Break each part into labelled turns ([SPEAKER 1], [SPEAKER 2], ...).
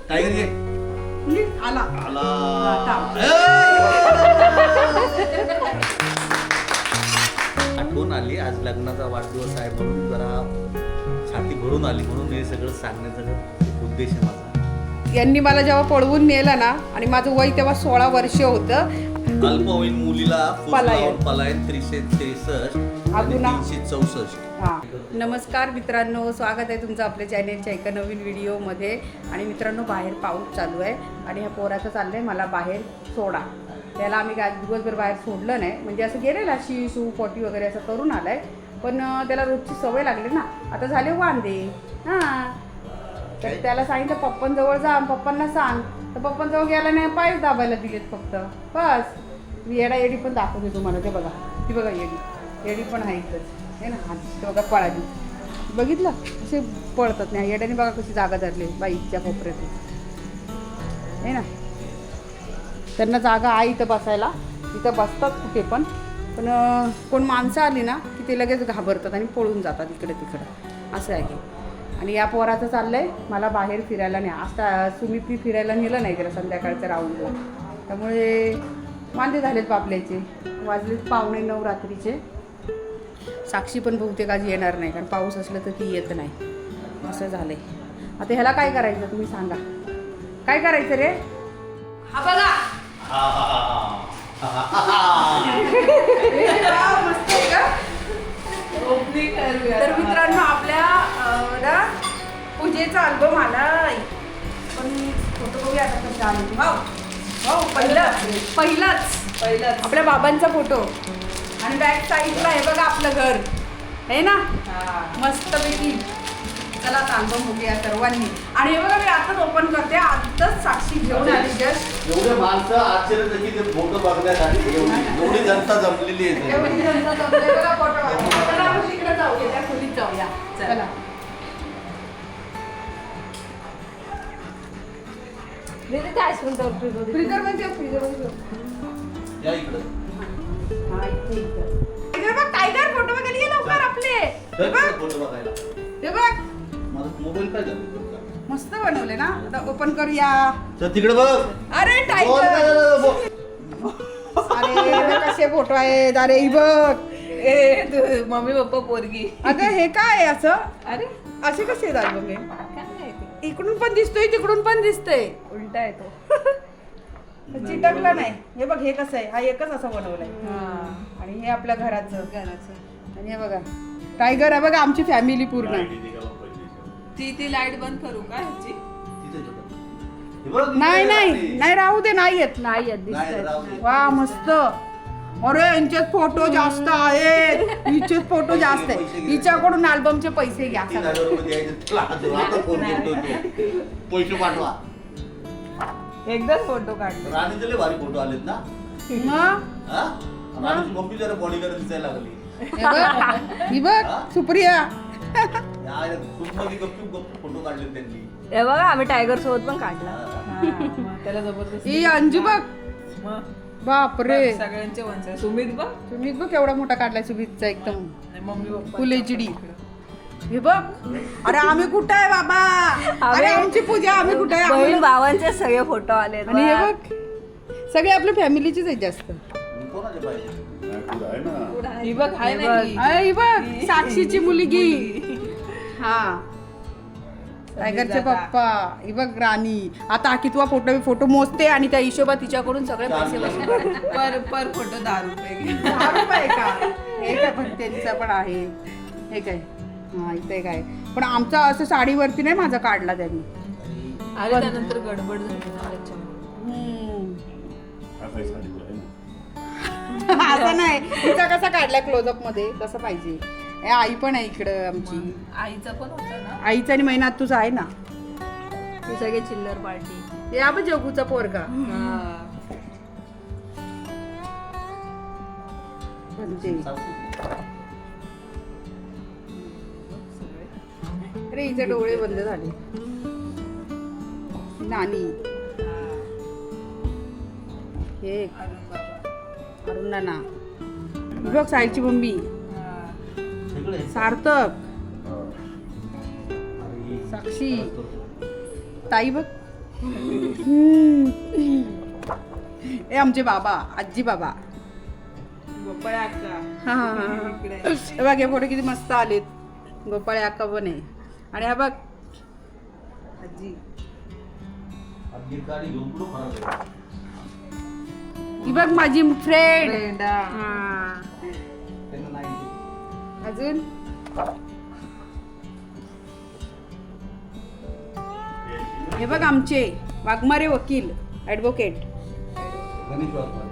[SPEAKER 1] Tiger घे.
[SPEAKER 2] आला
[SPEAKER 1] आठवण आली आज लग्नाचा वाढदिवस आहे म्हणून जरा छाती भरून आली म्हणून हे सगळं सांगण्याचा उद्देश आहे माझा.
[SPEAKER 2] यांनी मला जेव्हा पळवून नेलं ना आणि माझं वय तेव्हा 16 वर्ष होतं.
[SPEAKER 1] अल्पवयीन मुलीला
[SPEAKER 2] पलायन.
[SPEAKER 1] पलायन 363 आणि 364.
[SPEAKER 2] नमस्कार मित्रांनो, स्वागत आहे तुमचं आपल्या चॅनेलच्या एका नवीन व्हिडिओमध्ये. आणि मित्रांनो, बाहेर पाऊस चालू आहे आणि ह्या पोराचं चाललं आहे मला बाहेर सोडा. त्याला आम्ही काय दिवसभर बाहेर सोडलं नाही, म्हणजे असं गेलेला शी शू पोटी वगैरे असं करून आलं आहे. पण त्याला रोजची सवय लागली ना, आता झाले वांदे. हां, तर त्याला सांगितलं पप्पांजवळ जा, पप्पांना सांग. तर पप्पांजवळ गेला नाही, पायच दाबायला दिलेत फक्त बस. मी येडी पण दाखवते तुम्हाला. ते बघा, ती बघा येडी पण आहे इथंच आहे ना. ते बघा पळाली, बघितलं असे पळतात नाही. येड्याने बघा कशी जागा धरली बाईच्या कोपऱ्यात आहे ना. त्यांना जागा आहे इथं बसायला, इथं बसतात कुठे पण. पण कोण माणसं आली ना की ते लगेच घाबरतात आणि पळून जातात इकडे तिकडं, असं आहे. आणि या पोराचं चाललं आहे मला बाहेर फिरायला नाही. आता सुमितनी फिरायला नेलं नाही त्याला संध्याकाळचं राऊंडला, त्यामुळे वांदे झालेत बापल्याचे. वाजलेत 8:45 रात्रीचे. साक्षी पण बहुतेक आज येणार नाही, कारण पाऊस असलं तर ती येत नाही, असं झालं आहे. आता ह्याला काय करायचं तुम्ही सांगा, काय करायचं रे? हा बघा मस्त आहे का? तर मित्रांनो, आपल्या पूजेचा अल्बम आला. पण फोटो बघूया आता कसं आले. भाऊ पहिलाच आपल्या बाबांचा फोटो. आणि बॅक साईडला आहे बघा आपलं घर आहे ना, मस्तपैकी. चला आता अल्बम बघूया सर्वांनी. आणि हे बघा, मी आताच ओपन करते. आताच साक्षी घेऊन आली जस्ट.
[SPEAKER 1] एवढे माणसं आश्चर्य की ते फोटो बघण्यासाठी एवढी जनता जमलेली आहे.
[SPEAKER 2] एवढी जनता जमली बघा फोटो. चला आपण तिकडे जाऊया, त्या खोलीत जाऊया. चला फ्रीजर मध्ये
[SPEAKER 1] या इकडं.
[SPEAKER 2] टायगर फोटो बघायला गेला लवकर आपले.
[SPEAKER 1] फोटो बघायला
[SPEAKER 2] हे बघ,
[SPEAKER 1] माझा मोबाईल काय झालं
[SPEAKER 2] मस्त बनवले ना. आता ओपन करूया.
[SPEAKER 1] तर तिकडे बघ.
[SPEAKER 2] अरे टायगर, अरे कसे फोटो आहेत. अरे ही बघ,
[SPEAKER 3] मम्मी पप्पा पोरगी.
[SPEAKER 2] अगं हे काय आहे असं?
[SPEAKER 3] अरे
[SPEAKER 2] असे कसे आहेत अल्बम?
[SPEAKER 3] काय
[SPEAKER 2] इकडून पण दिसतोय तिकडून पण दिसतोय.
[SPEAKER 3] उलटा येतो.
[SPEAKER 2] चिटकला नाही. हे बघ, हे कसं आहे, हा एकच असं बनवलंय. आणि हे आपल्या घराचं. आणि हे बघा टायगर आहे बघा, आमची फॅमिली पूर्ण.
[SPEAKER 3] ती लाईट बंद करू का ह्याची?
[SPEAKER 2] नाही राहू दे. नाही येत वा मस्त. अरे यांचेच फोटो जास्त आहेत, हिचेच फोटो जास्त आहे. हिच्याकडून अल्बमचे पैसे घ्या.
[SPEAKER 1] पैसे पाठवा.
[SPEAKER 3] एकदाच फोटो काढले.
[SPEAKER 1] राणीचे लय भारी फोटो आलेत ना. राणीची मम्मी जरा बॉडीगार्ड दिसायला लागली.
[SPEAKER 2] ही बघ सुप्रिया.
[SPEAKER 1] गप्प फोटो काढले त्यांनी.
[SPEAKER 3] हे बघा, आम्ही टायगर सोबत पण काढला. त्याला जबरदस्त.
[SPEAKER 2] ही अंजू बघ, बापरे.
[SPEAKER 3] सगळ्यांचे वंश. सुमित बघ,
[SPEAKER 2] सुमित बघ केवढा मोठा काढलाय सुमितचा एकदम.
[SPEAKER 3] मम्मी पप्पा
[SPEAKER 2] फुल HD. हे बघ, अरे आम्ही कुठे आहे बाबा? अरे आमची पूजा, आम्ही कुठे आहे?
[SPEAKER 3] बहीण भावांचे सगळे फोटो आले.
[SPEAKER 2] आणि हे बघ, सगळे आपल्या फॅमिलीचेच आहेत जास्त.
[SPEAKER 1] कोणाचे पाहिजे?
[SPEAKER 3] ही बघ, हाय ना ही.
[SPEAKER 2] अरे ही बघ, साक्षीची मुलगी. हा, टायगरचे पप्पा. ही बघ राणी. आता कितवा फोटो मोजते आणि त्या हिशोबात तिच्याकडून सगळे पैसे बसले.
[SPEAKER 3] पर फोटो 10 रुपये.
[SPEAKER 2] 10 रुपये का? हे काय पण त्यांचा पण आहे. हे काय, हा इथे काय. पण आमचा असं साडीवरती नाही माझा काढला त्यांनी.
[SPEAKER 3] अरे त्यानंतर गडबड झाली.
[SPEAKER 2] असं नाही, तिचा कसा काढला क्लोजअप मध्ये तसं पाहिजे. आई पण आहे इकडं आमची.
[SPEAKER 3] आईचा पण होता ना.
[SPEAKER 2] आईचा आणि महिन्यात तुझा आहे ना.
[SPEAKER 3] ते सगळे चिल्लर पार्टी.
[SPEAKER 2] हे आपण जगूचा पोरगा. अरे हिचे डोळे बंद झाले. नानी, हे अरुण नाना. बघ साईची मम्मी. सार्थक, साक्षी, ताई बघ. हे आमचे बाबा आजी बाबा
[SPEAKER 3] गोपाळ अक्का इकडे.
[SPEAKER 2] हे बघ हे फोटो किती मस्त आलेत गोपाळ अक्का पण आहे आणि हा बघ
[SPEAKER 3] आजी
[SPEAKER 1] आपली गाडी घेऊन कुठं फरक आहे?
[SPEAKER 2] ही बघ माझी फ्रेंड
[SPEAKER 3] फ्रेंड
[SPEAKER 1] त्यांना नाही ते.
[SPEAKER 2] अजून हे बघ आमचे वाघमारे वकील ऍडव्होकेट
[SPEAKER 1] गणेश वाघमारे.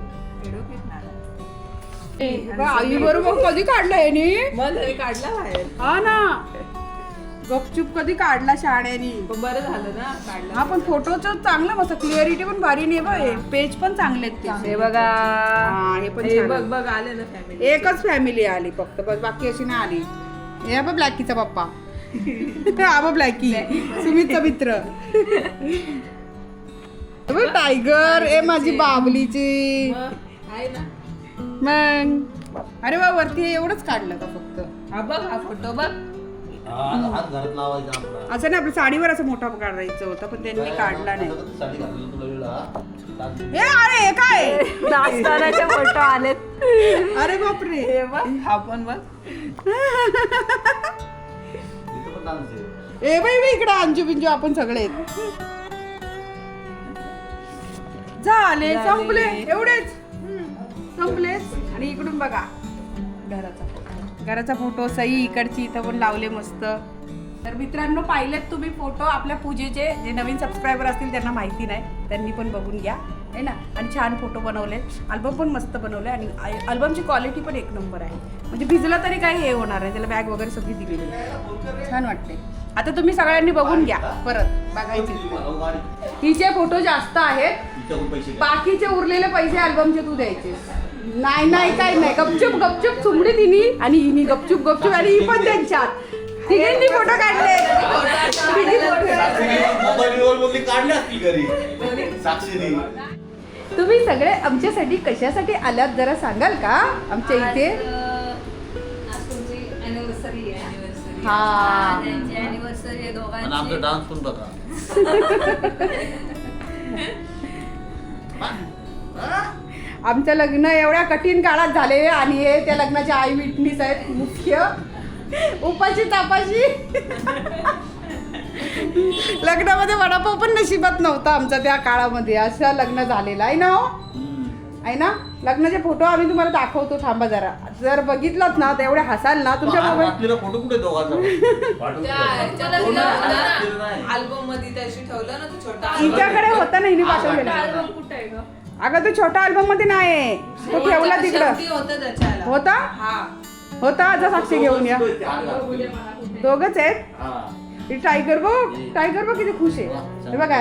[SPEAKER 2] आई बरोबर कधी काढला याने
[SPEAKER 3] मग हे काढला बाहेर.
[SPEAKER 2] हा ना गपचूप कधी काढला शाळेनी
[SPEAKER 3] पण बरं झालं ना काढला.
[SPEAKER 2] हा पण फोटोचं चांगलं मस्त क्लिअरिटी पण भारी नाही बघ पेज पण चांगले आहेत त्याचे.
[SPEAKER 3] हे बघा
[SPEAKER 2] हा, हे पण
[SPEAKER 3] हे
[SPEAKER 2] छान
[SPEAKER 3] बघ
[SPEAKER 2] आहे.
[SPEAKER 3] बघ आले ना फॅमिली.
[SPEAKER 2] एकच फॅमिली आली फक्त बस बाकी अशी नाही आली हे बघ ब्लॅकीचा पप्पा हा बघ ब्लॅकी सुमितचा मित्र हे बघ टायगर ए माझी बाबलीची
[SPEAKER 3] आहे ना.
[SPEAKER 2] मग अरे वा वरती एवढंच काढलं का फक्त
[SPEAKER 3] हा बघ हा फोटो बघ.
[SPEAKER 1] हात घरात लावायचा आपला.
[SPEAKER 2] असं नाही आपल्या साडीवर असं मोठा काढायचं होतं पण त्यांनी काढला नाही
[SPEAKER 1] साडी घातली तुला वेळा.
[SPEAKER 2] ए अरे हे काय
[SPEAKER 3] नाचतानाचे फोटो आलेत.
[SPEAKER 2] अरे बापरे
[SPEAKER 3] हे बघ हा पण बघ.
[SPEAKER 1] तिथं पण डान्स आहे.
[SPEAKER 2] ए बाई इकडे अंजू बिंजू आपण सगळे झाले संपले एवढेच संपलेच आणि इकडून बघा घराचा फोटो सई इकडची इथं पण लावले मस्त तर मित्रांनो पाहिलेत तुम्ही फोटो आपल्या पूजेचे जे नवीन सबस्क्रायबर असतील त्यांना माहिती नाही त्यांनी पण बघून घ्या आहे ना आणि छान फोटो बनवले अल्बम पण मस्त बनवले आणि अल्बमची क्वालिटी पण एक नंबर आहे म्हणजे भिजलं तरी काही हे होणार नाही त्याला बॅग वगैरे सगळी दिलेली आहे. छान वाटते आता तुम्ही सगळ्यांनी बघून घ्या परत बघायचे
[SPEAKER 1] गाडी.
[SPEAKER 2] हिचे फोटो जास्त आहेत
[SPEAKER 1] इथं पण पैसे घ्या.
[SPEAKER 2] बाकीचे उरलेले पैसे अल्बमचे तू द्यायचे नाही नाही काही नाही गपचूप गपचूप चुमडी तिनी आणि हिनी गपचूप गपचूप आणि ही पण त्यांच्यात तिघांनी फोटो काढले
[SPEAKER 1] मोबाईलवर बोलली काढली असती घरी साक्षीने.
[SPEAKER 2] तुम्ही सगळे आमच्यासाठी कशासाठी आलात जरा सांगाल का आमच्या इथे हा.
[SPEAKER 1] आणि आमचा डान्स पण बघा.
[SPEAKER 2] आमचं लग्न एवढ्या कठीण काळात झाले आणि हे त्या लग्नाचे आई विटनेस आहेत मुख्य उपाशी तापाशी लग्नामध्ये वडापाव पण नशिबात नव्हता आमचा त्या काळामध्ये असं लग्न झालेलं आहे ना हो आहे ना लग्नाचे फोटो आम्ही तुम्हाला दाखवतो थांबा जरा जर बघितलं ना तर एवढे हसाल ना तुमच्या मोबाईल
[SPEAKER 1] आपल्याला फोटो कुठे दोघांचा
[SPEAKER 3] अल्बम मध्ये त्याशी ठेवलं ना तू छोटा.
[SPEAKER 2] तिच्याकडे होता नाही हिने पाठवलेला
[SPEAKER 3] अल्बम कुठे आहे ग?
[SPEAKER 2] अगं तो छोटा अल्बम मध्ये नाही तो ठेवला तिकडं
[SPEAKER 3] शेवटी होतं त्याच्याला.
[SPEAKER 2] होता
[SPEAKER 3] हा
[SPEAKER 2] होता आज साक्षी घेऊन या दोघच आहेत
[SPEAKER 1] हा.
[SPEAKER 2] ही टायगर बघ किती खुश आहे हे बघा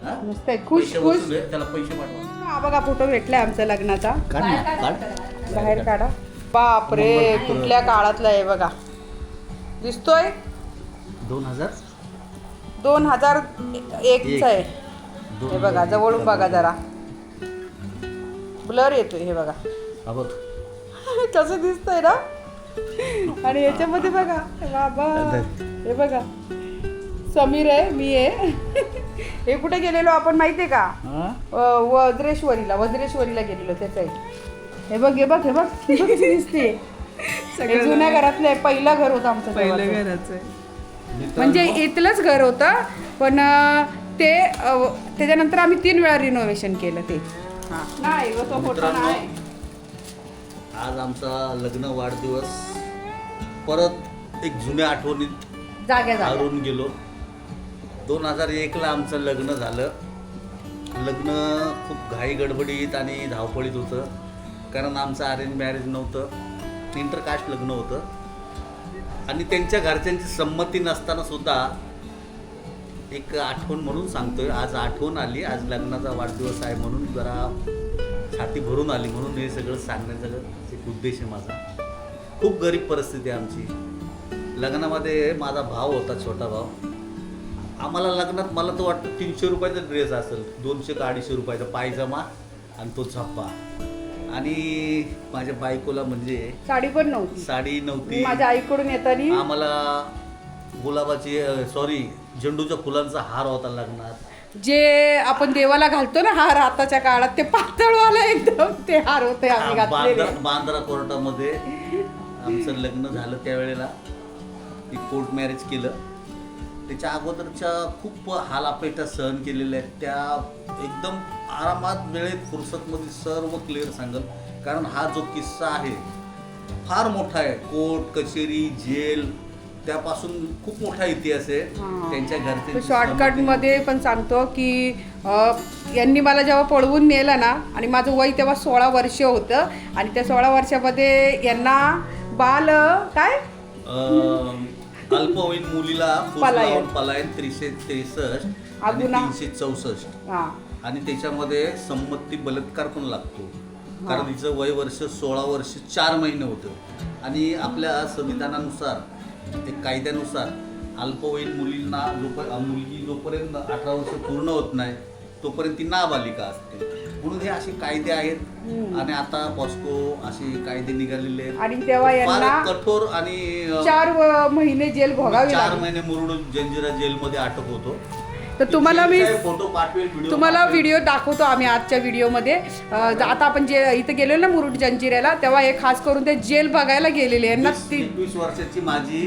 [SPEAKER 1] हा?
[SPEAKER 2] मस्त आहे खुश
[SPEAKER 1] पैसे
[SPEAKER 2] खुश
[SPEAKER 1] वसूल आहे, त्याला पैसे पाठवा.
[SPEAKER 2] हा बघा फोटो भेटलाय आमचा लग्नाचा
[SPEAKER 1] काढ ना, काढ.
[SPEAKER 2] बाहेर काढा बापरे कुठल्या काळातला आहे बघा दिसतोय 2001 चा आहे हे बघा जवळून बघा जरा ब्लर येतोय हे बघा
[SPEAKER 1] हा बघ.
[SPEAKER 2] कसं दिसतंय ना आणि याच्यामध्ये बघा बाबा हे बघा समीर आहे मी आहे हे कुठे गेलेलो आपण माहितीये का
[SPEAKER 1] हा?
[SPEAKER 2] वज्रेश्वरीला गेलेलो त्याचं आहे हे बघ कशी दिसते हे जुन्या घरातलं आहे पहिलं घर होतं आमचं
[SPEAKER 3] पहिलं
[SPEAKER 2] तेव्हाचं.
[SPEAKER 3] घराचं आहे.
[SPEAKER 2] म्हणजे इथलंच घर होतं पण ते त्याच्यानंतर आम्ही 3 वेळा रिनोव्हेशन केलं ते नाही व तो फोटो
[SPEAKER 1] मित्रांनो,
[SPEAKER 2] नाही
[SPEAKER 1] आज आमचा लग्न वाढदिवस परत एक जुन्या आठवणीत
[SPEAKER 2] जाग्या
[SPEAKER 1] हरून गेलो. 2001 ला आमचं लग्न झालं. लग्न खूप घाई गडबडीत आणि धावपळीत होतं कारण आमचं अरेंज मॅरेज नव्हतं इंटरकास्ट लग्न होतं आणि त्यांच्या घरच्यांची संमती नसताना सुद्धा एक आठवण म्हणून सांगतोय आज आठवण आली आज लग्नाचा वाढदिवस आहे म्हणून जरा छाती भरून आली म्हणून हे सगळं सांगण्याचा एक उद्देश आहे माझा. खूप गरीब परिस्थिती आहे आमची. लग्नामध्ये माझा भाव होता छोटा भाव. आम्हाला लग्नात मला तर वाटतं 300 रुपयाचा ड्रेस असेल 200 का 250 रुपयाचा पायजमा आणि तो छप्पा आणि माझ्या बायकोला म्हणजे
[SPEAKER 2] साडी पण नव्हती
[SPEAKER 1] साडी नव्हती.
[SPEAKER 2] माझ्या आईकडून येताना
[SPEAKER 1] आम्हाला गुलाबाची झेंडूच्या फुलांचा हार होता लग्नात.
[SPEAKER 2] जे आपण देवाला घालतो ना हार आताच्या काळात, ते पातळवाला एकदम ते हार होते आम्ही घातलेले.
[SPEAKER 1] बांद्रा कोर्टामध्ये आमचं लग्न झालं त्यावेळेला. ती कोर्ट मॅरेज केलं. त्याच्या अगोदरच्या खूप हालापेटा सहन केलेल्या आहेत. त्या एकदम आरामात वेळेत फुरसतमध्ये सर्व क्लिअर सांगल. कारण हा जो किस्सा आहे फार मोठा आहे. कोर्ट कचेरी जेल त्यापासून खूप मोठा इतिहास आहे. त्यांच्या घरचे
[SPEAKER 2] शॉर्टकट मध्ये पण सांगतो की यांनी मला जेव्हा पळवून नेलं ना, आणि माझं वय तेव्हा 16 वर्ष होतं, आणि त्या 16 वर्षामध्ये यांना बाल काय
[SPEAKER 1] अल्पवयीन मुलीला पलायन 363 आणि 364 आणि त्याच्यामध्ये संमती बलात्कार पण लागतो. कारण तिचं वय वर्ष 16 वर्ष 4 महिने होतं. आणि आपल्या संविधानानुसार एक कायद्यानुसार अल्पवयीन मुलगी जोपर्यंत 18 वर्ष पूर्ण होत नाही तोपर्यंत ती नाबालिका असते. म्हणून हे असे कायदे आहेत. आणि आता पॉस्को असे कायदे निघालेले आहेत.
[SPEAKER 2] आणि तेव्हा यांना
[SPEAKER 1] कठोर आणि
[SPEAKER 2] 4 महिने जेल भोगावी
[SPEAKER 1] 4 महिने मुरुड जंजिरा जेलमध्ये अटक होतो.
[SPEAKER 2] तर तुम्हाला मी
[SPEAKER 1] फोटो पाठवेल,
[SPEAKER 2] तुम्हाला व्हिडिओ दाखवतो आम्ही आजच्या व्हिडिओमध्ये. आता आपण जे इथं गेलो ना मुरुड जंजिऱ्याला, तेव्हा हे खास करून ते जेल बघायला गेलेले. यांना
[SPEAKER 1] 21 वर्षाची माझी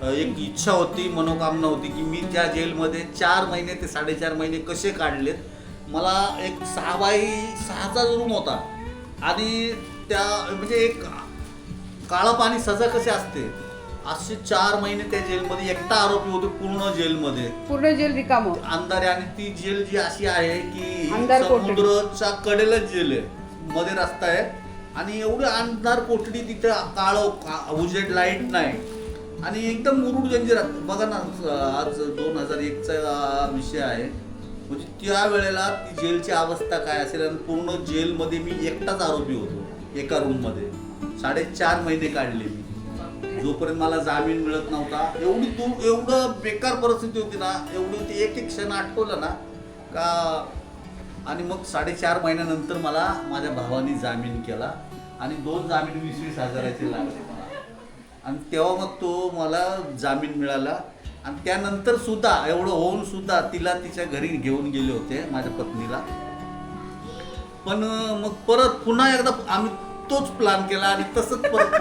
[SPEAKER 1] एक इच्छा होती, मनोकामना होती की मी त्या जेलमध्ये 4 महिने ते 4.5 महिने कसे काढलेत. मला एक 6x6चा रूम होता आणि त्या म्हणजे एक काळं पाणी सजा कशी असते असे 4 महिने त्या जेलमध्ये एकटा आरोपी होतो. पूर्ण जेल रिकाम अंधारे. आणि ती जेल जी अशी आहे की समुद्राच्या कडेलाच जेल आहे, मध्ये रस्ता आहे आणि एवढी अंधार कोठडी, तिथं काळं उजेड लाईट नाही. आणि एकदम मुरुड जंजिरात बघा ना, आज 2001चा विषय आहे. म्हणजे त्या वेळेला ती जेलची अवस्था काय असेल. आणि पूर्ण जेलमध्ये मी एकटाच आरोपी होतो एका रूममध्ये. 4.5 महिने काढले मी, जोपर्यंत मला जामीन मिळत नव्हता. एवढं बेकार परिस्थिती होती ना, एवढी ती एक क्षण आठवलं ना का. आणि मग 4.5 महिन्यानंतर मला माझ्या भावाने जामीन केला आणि 2 जामीन 20-20 हजाराचे लागले मला. आणि तेव्हा मग तो मला जामीन मिळाला. आणि त्यानंतर सुद्धा एवढं होऊन सुद्धा तिला तिच्या घरी घेऊन गेले होते माझ्या पत्नीला. पण मग परत पुन्हा एकदा आम्ही तोच प्लॅन केला आणि तसंच परत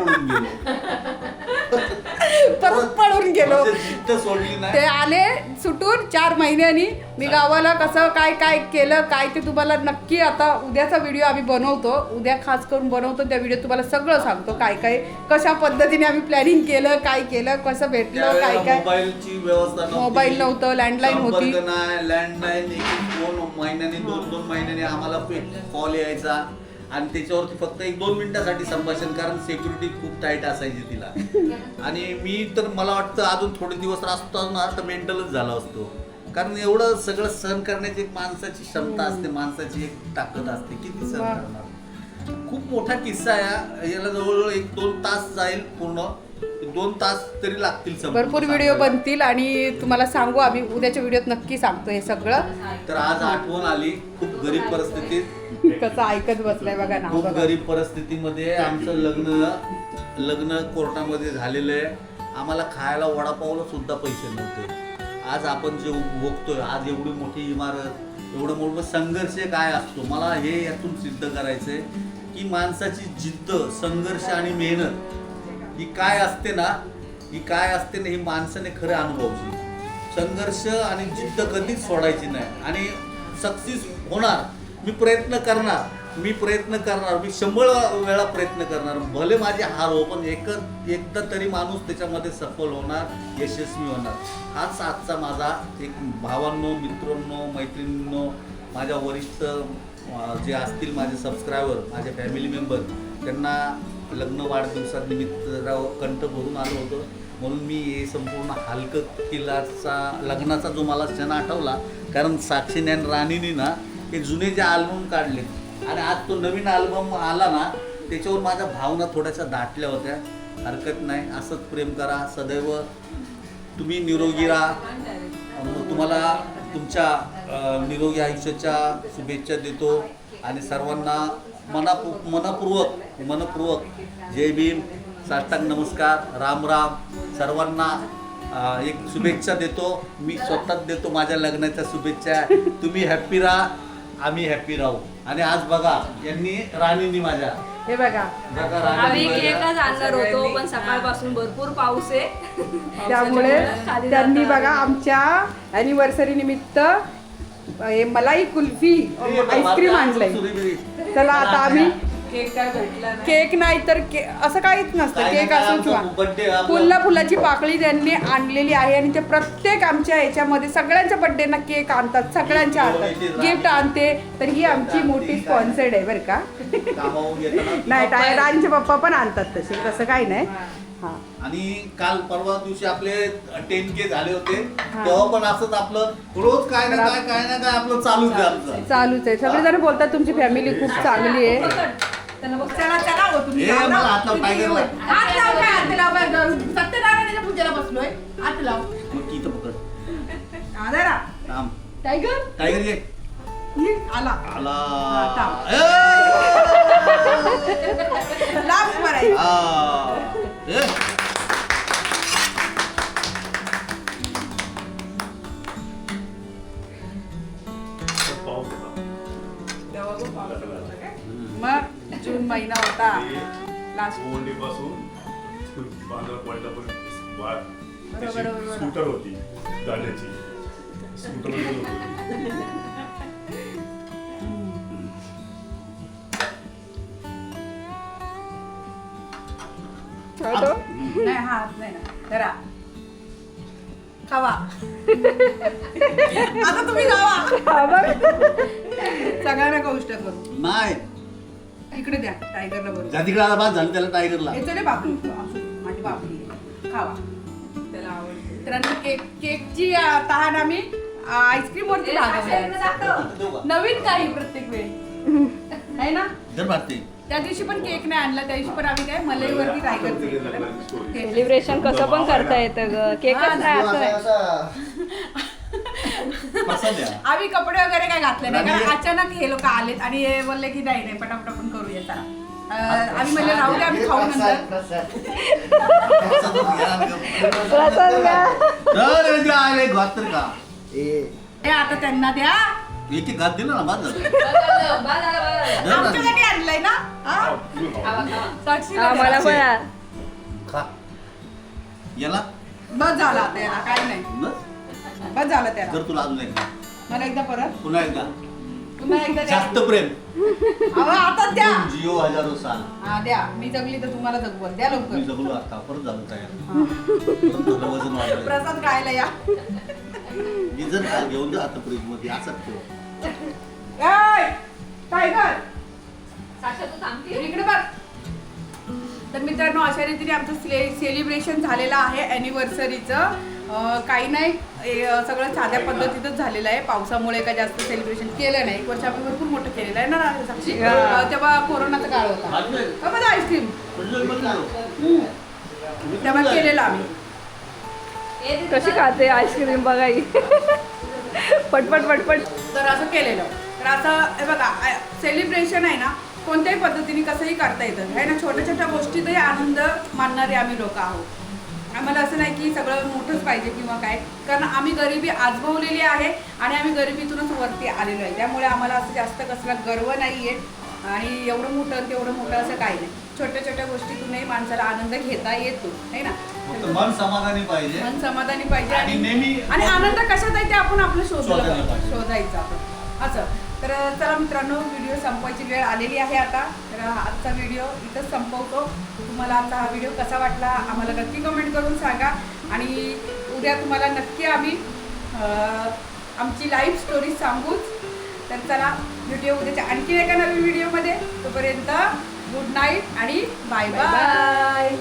[SPEAKER 1] पळून गेलो. जिद्द सोडली नाही.
[SPEAKER 2] ते आले सुटून 4 महिन्यांनी. मी गावाला कसं काय काय केलं काय ते तुम्हाला नक्की आता उद्याचा व्हिडिओ आम्ही बनवतो. उद्या खास करून बनवतो त्या व्हिडिओ तुम्हाला सगळं सांगतो. काय काय कशा पद्धतीने आम्ही प्लॅनिंग केलं, काय केलं, कसं भेटलं, काय काय.
[SPEAKER 1] मोबाईलची व्यवस्था नव्हती,
[SPEAKER 2] मोबाईल नव्हतं, लँडलाईन होती.
[SPEAKER 1] लँडलाईन 2 महिन्यांनी 2 महिन्यांनी आम्हाला कॉल यायचा. आणि त्याच्यावरती फक्त 1-2 मिनिटासाठी संभाषण, कारण सिक्युरिटी खूप टाईट असायची तिला. आणि मी तर मला वाटतं अजून थोडे दिवस असतो ना तर मेंटलच झाला असतो. कारण एवढं सगळं सहन करण्याची एक माणसाची क्षमता असते, माणसाची एक ताकद असते, किती सहन करणार. खूप मोठा किस्सा आहे. याला जवळजवळ 1-2 तास जाईल, पूर्ण 2 तास तरी लागतील.
[SPEAKER 2] भरपूर व्हिडिओ बनतील आणि तुम्हाला सांगू आम्ही उद्याच्या व्हिडिओत नक्की सांगतो हे सगळं.
[SPEAKER 1] तर आज आठवण आली खूप गरीब परिस्थितीत.
[SPEAKER 2] कसं ऐकत बसलाय बघा ना.
[SPEAKER 1] खूप गरीब परिस्थितीमध्ये आमचं लग्न कोर्टामध्ये झालेलं आहे. आम्हाला खायला वडापावला सुद्धा पैसे नव्हते. आज आपण जे बघतोय, आज एवढी मोठी इमारत, एवढं मोठं संघर्ष काय असतो, मला हे यातून सिद्ध करायचंय की माणसाची जिद्द, संघर्ष आणि मेहनत ही काय असते ना, ही माणसाने खरं अनुभवची. संघर्ष आणि जिद्द कधीच सोडायची नाही. आणि सक्सेस होणार. मी प्रयत्न करणार, मी 100 वेळा प्रयत्न करणार. भले माझे हार हो, पण एकदा तरी माणूस त्याच्यामध्ये सफल होणार, यशस्वी होणार. हाच आजचा माझा एक भावांनो, मित्रांनो, मैत्रिणींनो, माझ्या वरिष्ठ जे असतील माझे सबस्क्रायबर, माझे फॅमिली मेंबर, त्यांना लग्न वाढदिवसानिमित्त कंठ भरून आलो होतो. म्हणून मी हे संपूर्ण हलकं किल्लाचा लग्नाचा जो मला क्षण आठवला. कारण साक्षीने आणि राणीने ना हे जुने जे अल्बम काढले आणि आज तो नवीन अल्बम आला ना, त्याच्यावर माझ्या भावना थोड्याशा दाटल्या होत्या. हरकत नाही, असंच प्रेम करा सदैव. तुम्ही निरोगी राहा. तुम्हाला तुमच्या निरोगी आयुष्याच्या शुभेच्छा देतो आणि सर्वांना मनपूर्वक जय भीम, साष्टांग नमस्कार, राम राम. सर्वांना एक शुभेच्छा देतो. मी स्वतःच देतो माझ्या लग्नाच्या शुभेच्छा. तुम्ही हॅप्पी राहा, आम्ही हॅप्पी राहू. आणि आज बघा यांनी राणींनी माझ्या
[SPEAKER 2] हे बघा
[SPEAKER 1] बघा
[SPEAKER 3] आम्ही
[SPEAKER 1] राणी
[SPEAKER 3] केकच आणणार होतो पण सकाळपासून भरपूर पाऊस आहे.
[SPEAKER 2] त्यामुळे
[SPEAKER 3] खाली
[SPEAKER 2] त्यांनी
[SPEAKER 3] जाता
[SPEAKER 2] बघा आमच्या अॅनिव्हर्सरी निमित्त हे मलाई कुल्फी आईस्क्रीम आणलंय. चला आता आम्ही केक नाही तर असं काहीच नसतं. केक असो किंवा फुलाची पाकळी त्यांनी आणलेली आहे आणि ते प्रत्येक आमच्या याच्यामध्ये सगळ्यांच्या बर्थडेना केक आणतात, सगळ्यांच्या आणतात, गिफ्ट आणते. तर ही आमची मोठी स्पॉन्सर्ड आहे बरं का. नाही राणीचे पप्पा पण आणतात तसे, तसं काही नाही. हा
[SPEAKER 1] आणि काल परवा दिवशी आपले 10K झाले होते तेव्हा पण असंच आपलं रोज काय ना काय आपलं चालूच आहे आमचं.
[SPEAKER 2] चालूच आहे. सगळेजण बोलतात तुमची फॅमिली खूप चांगली आहे. चला हो तुम्ही.
[SPEAKER 1] ए, मला हात लाव, टायगरला.
[SPEAKER 2] हात लाव काय हात लाव काय? सत्यनारायणाच्या पूजेला बसलोय. हात लाव.
[SPEAKER 1] मग की इथं पकड.
[SPEAKER 2] जरा.
[SPEAKER 1] थांब.
[SPEAKER 2] टायगर
[SPEAKER 1] टायगर ये.
[SPEAKER 2] आला.
[SPEAKER 1] आला.
[SPEAKER 2] थांब.
[SPEAKER 1] ए!
[SPEAKER 2] लाभ मारायचं.
[SPEAKER 1] ए!
[SPEAKER 2] मग जून महिना होता लास्ट. बरोबर.
[SPEAKER 4] स्कूटर होती गाड्याची स्कूटर
[SPEAKER 2] नाही हात नाही ना. जरा खावा. आता तुम्ही खावा. सगळ्यांना कौष्ट करू.
[SPEAKER 1] नाही
[SPEAKER 2] इकडे द्या टायगरला बरोबर.
[SPEAKER 1] ज्या तिकडे आला बाद झालं त्याला टायगरला.
[SPEAKER 2] हे चले बापरी माझी बापरी खावा. त्याला आवडते. तर केकची तहान आम्ही आईस्क्रीम वरती भागवली. नवीन काही प्रत्येक वेळी आहे ना.
[SPEAKER 1] जर भारती
[SPEAKER 2] त्या दिवशी पण केक नाही आणला, त्या दिवशी पण आम्ही काय मलईवरती काय करतो.
[SPEAKER 3] सेलिब्रेशन कसं पण करता येतं ग. केकच नाही असं.
[SPEAKER 1] पसंत आहे.
[SPEAKER 2] आम्ही कपडे वगैरे काय घातले नाही कारण अचानक हे लोक आलेत आणि हे बोलले की नाही पटापट आपण करूया चला. आम्ही म्हणले राहू दे आम्ही खाऊ नंतर.
[SPEAKER 1] अरे घात तर का
[SPEAKER 2] हे आता त्यांना द्या.
[SPEAKER 1] एक घात दिलं ना बाद झालं.
[SPEAKER 2] आमच्यासाठी आणलंय ना. साक्षी
[SPEAKER 3] मला पण
[SPEAKER 1] खा याला
[SPEAKER 2] बस झाला आता याला काय नाही.
[SPEAKER 1] बस.
[SPEAKER 2] बस झालं त्याला.
[SPEAKER 1] जर तुला अजून एकदा
[SPEAKER 2] मला एकदा परत
[SPEAKER 1] पुन्हा एकदा
[SPEAKER 2] पुन्हा एकदा द्या.
[SPEAKER 1] जास्त प्रेम
[SPEAKER 2] अहो, आता द्या.
[SPEAKER 1] जिओ हजारो साल.
[SPEAKER 2] हा द्या. मी जगली तर तुम्हाला जगवल. द्या
[SPEAKER 1] मी
[SPEAKER 2] लवकर.
[SPEAKER 1] जगलो आता परत झालं तयार. परत झालं वजन वाढलं.
[SPEAKER 2] प्रसाद खायला या.
[SPEAKER 1] मी जर घेऊन जा आता फ्रीज मध्ये असंच ठेव.
[SPEAKER 2] टायगर इकडे बघ. तर मित्रांनो अशा रीतीने आमचं सेलिब्रेशन झालेलं आहे ॲनिव्हर्सरीचं. काही नाही सगळं साध्या पद्धतीतच झालेलं आहे. पावसामुळे काय जास्त सेलिब्रेशन केलं नाही. एक वर्ष आम्ही भरपूर मोठं केलेलं आहे ना साक्षी. तेव्हा कोरोनाचा काळ होता. बघा आईस्क्रीम तेव्हा केलेलं आम्ही.
[SPEAKER 3] कशी खाते आईस्क्रीम बघाई. पटपट पटपट.
[SPEAKER 2] तर असं केलेलं. तर असं हे बघा सेलिब्रेशन आहे ना कोणत्याही पद्धतीने कसंही करता येतं आहे ना. छोट्या छोट्या गोष्टीतही आनंद मानणारे आम्ही लोक आहोत. आम्हाला असं नाही की सगळं मोठंच पाहिजे किंवा काय. कारण आम्ही गरिबी आजमावलेली आहे आणि आम्ही गरिबीतूनच वरती आलेलो आहे. त्यामुळे आम्हाला असं जास्त कसला गर्व नाही आहे आणि एवढं मोठं तेवढं मोठं असं काही नाही. छोट्या छोट्या गोष्टीतूनही माणसाला आनंद घेता येतो आहे ना.
[SPEAKER 1] फक्त मन समाधानी पाहिजे.
[SPEAKER 2] मन समाधानी पाहिजे
[SPEAKER 1] आणि नेहमी
[SPEAKER 2] आणि आनंद कशात आहे ते आपण आपलं
[SPEAKER 1] शोधायला पाहिजे.
[SPEAKER 2] शोधायचं आपण असं. तर चला मित्रांनो व्हिडिओ संपवायची वेळ आलेली आहे आता. तर आजचा व्हिडिओ इथंच संपवतो. तुम्हाला आजचा हा व्हिडिओ कसा वाटला आम्हाला नक्की कमेंट करून सांगा. आणि उद्या तुम्हाला नक्की आम्ही आमची लाईफ स्टोरी सांगूच. तर चला व्हिडिओ उद्याच्या आणखी एका नवीन व्हिडिओमध्ये. तोपर्यंत गुड नाईट आणि बाय बाय.